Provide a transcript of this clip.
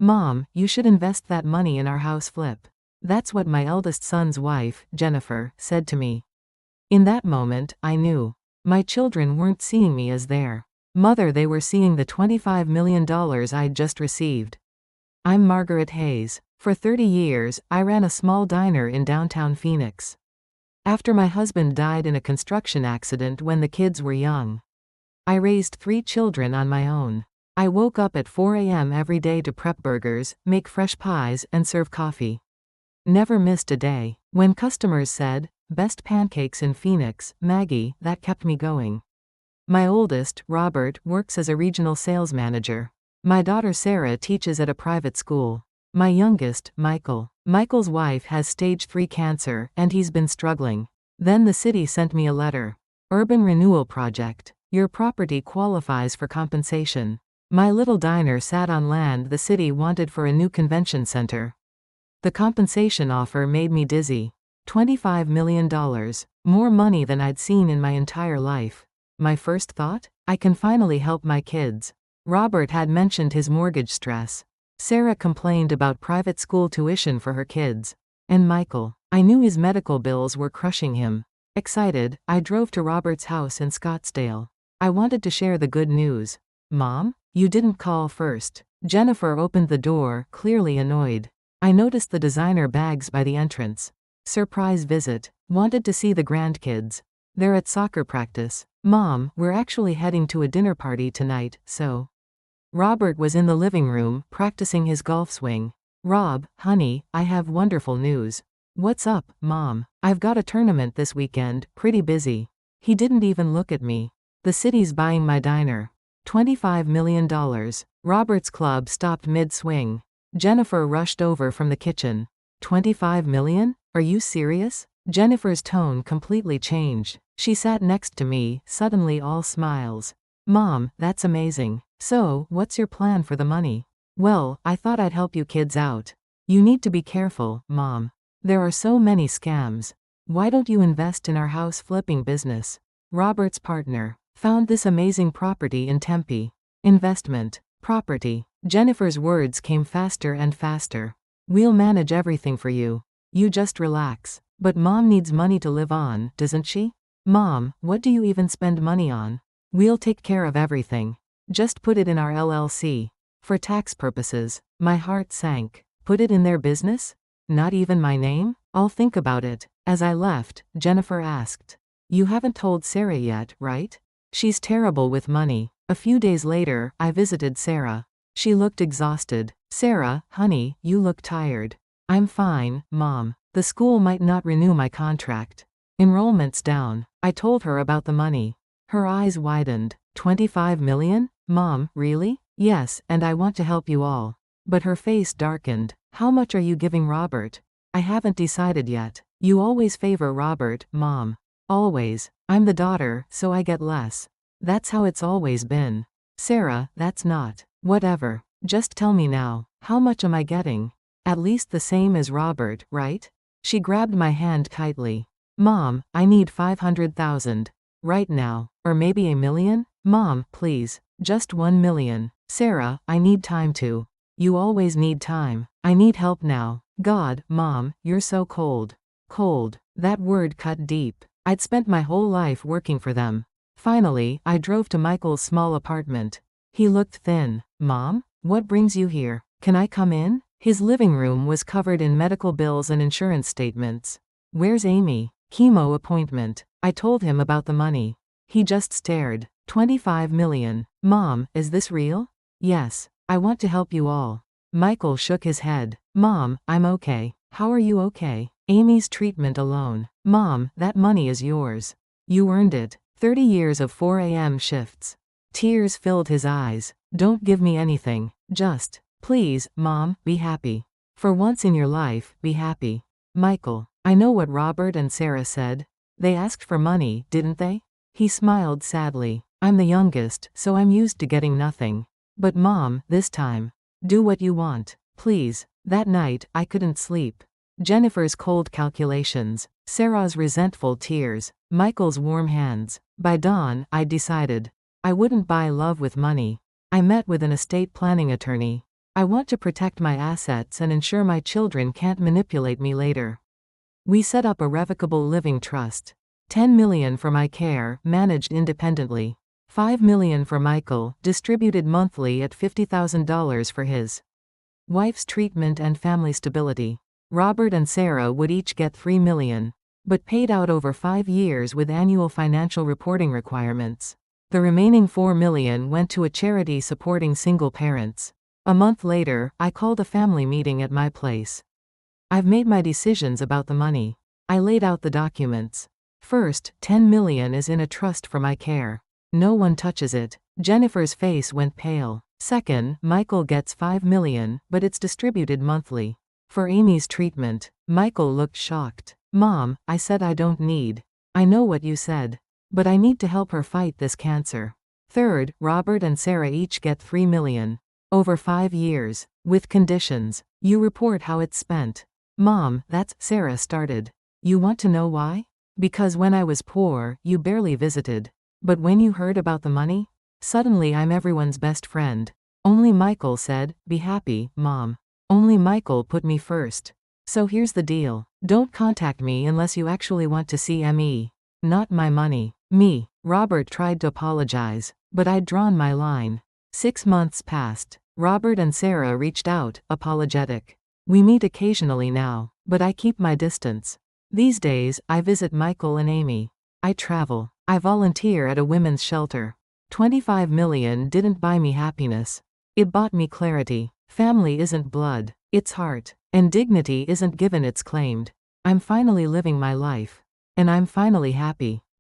"Mom, you should invest that money in our house flip." That's what my eldest son's wife, Jennifer, said to me. In that moment, I knew. My children weren't seeing me as their mother, they were seeing the $25 million I'd just received. I'm Margaret Hayes. For 30 years, I ran a small diner in downtown Phoenix. After my husband died in a construction accident when the kids were young, I raised 3 children on my own. I woke up at 4 a.m. every day to prep burgers, make fresh pies, and serve coffee. Never missed a day. When customers said, "Best pancakes in Phoenix, Maggie," that kept me going. My oldest, Robert, works as a regional sales manager. My daughter Sarah teaches at a private school. My youngest, Michael's wife has stage 3 cancer, and he's been struggling. Then the city sent me a letter. Urban renewal project. Your property qualifies for compensation. My little diner sat on land the city wanted for a new convention center. The compensation offer made me dizzy. $25 million. More money than I'd seen in my entire life. My first thought? I can finally help my kids. Robert had mentioned his mortgage stress. Sarah complained about private school tuition for her kids. And Michael. I knew his medical bills were crushing him. Excited, I drove to Robert's house in Scottsdale. I wanted to share the good news. "Mom? You didn't call first." Jennifer opened the door, clearly annoyed. I noticed the designer bags by the entrance. Surprise visit. Wanted to see the grandkids. They're at soccer practice. "Mom, we're actually heading to a dinner party tonight, so." Robert was in the living room, practicing his golf swing. "Rob, honey, I have wonderful news." "What's up, Mom?" "I've got a tournament this weekend, pretty busy." He didn't even look at me. "The city's buying my diner. $25 million. Robert's club stopped mid-swing. Jennifer rushed over from the kitchen. $25 million? Are you serious? Jennifer's tone completely changed. She sat next to me, suddenly all smiles. "Mom, that's amazing. So, what's your plan for the money?" "Well, I thought I'd help you kids out." "You need to be careful, Mom. There are so many scams. Why don't you invest in our house flipping business?" Robert's partner found this amazing property in Tempe. Investment. Property. Jennifer's words came faster and faster. "We'll manage everything for you. You just relax." "But Mom needs money to live on, doesn't she?" "Mom, what do you even spend money on?" "We'll take care of everything. Just put it in our LLC. For tax purposes." My heart sank. Put it in their business? Not even my name? "I'll think about it." As I left, Jennifer asked, "You haven't told Sarah yet, right?" "She's terrible with money." A few days later, I visited Sarah. She looked exhausted. "Sarah, honey, you look tired." "I'm fine, Mom. The school might not renew my contract. Enrollment's down." I told her about the money. Her eyes widened. $25 million? Mom, really? "Yes, and I want to help you all." But her face darkened. "How much are you giving Robert?" "I haven't decided yet." "You always favor Robert, Mom." "Always. I'm the daughter, so I get less." "That's how it's always been." "Sarah, that's not." "Whatever. Just tell me now. How much am I getting?" "At least the same as Robert, right?" She grabbed my hand tightly. "Mom, I need 500,000. Right now. Or maybe $1 million? Mom, please. Just 1 million. "Sarah, I need time to." "You always need time. I need help now." "God, Mom, you're so cold." Cold. That word cut deep. I'd spent my whole life working for them. Finally, I drove to Michael's small apartment. He looked thin. "Mom? What brings you here? Can I come in?" His living room was covered in medical bills and insurance statements. "Where's Amy?" "Chemo appointment." I told him about the money. He just stared. $25 million. "Mom, is this real?" "Yes. I want to help you all." Michael shook his head. "Mom, I'm okay." "How are you okay?" "Amy's treatment alone." "Mom, that money is yours. You earned it." 30 years of 4 a.m. shifts. Tears filled his eyes. "Don't give me anything. Just, please, Mom, be happy. For once in your life, be happy." Michael. I know what Robert and Sarah said. They asked for money, didn't they? He smiled sadly. "I'm the youngest, so I'm used to getting nothing. But Mom, this time. Do what you want. Please." That night, I couldn't sleep. Jennifer's cold calculations. Sarah's resentful tears. Michael's warm hands. By dawn, I decided. I wouldn't buy love with money. I met with an estate planning attorney. I want to protect my assets and ensure my children can't manipulate me later. We set up a revocable living trust. 10 million for my care, managed independently. 5 million for Michael, distributed monthly at $50,000 for his wife's treatment and family stability. Robert and Sarah would each get 3 million, but paid out over 5 years with annual financial reporting requirements. The remaining 4 million went to a charity supporting single parents. A month later, I called a family meeting at my place. I've made my decisions about the money. I laid out the documents. First, 10 million is in a trust for my care. No one touches it. Jennifer's face went pale. Second, Michael gets 5 million, but it's distributed monthly. For Amy's treatment, Michael looked shocked. Mom, I said I don't need. I know what you said. But I need to help her fight this cancer. Third, Robert and Sarah each get 3 million. Over 5 years. With conditions. You report how it's spent. Mom, that's, Sarah started. You want to know why? Because when I was poor, you barely visited. But when you heard about the money? Suddenly I'm everyone's best friend. Only Michael said, be happy, Mom. Only Michael put me first. So here's the deal. Don't contact me unless you actually want to see me. Not my money. Me. Robert tried to apologize, but I'd drawn my line. 6 months passed. Robert and Sarah reached out, apologetic. We meet occasionally now, but I keep my distance. These days, I visit Michael and Amy. I travel. I volunteer at a women's shelter. 25 million didn't buy me happiness. It bought me clarity. Family isn't blood. It's heart. And dignity isn't given, it's claimed. I'm finally living my life. And I'm finally happy.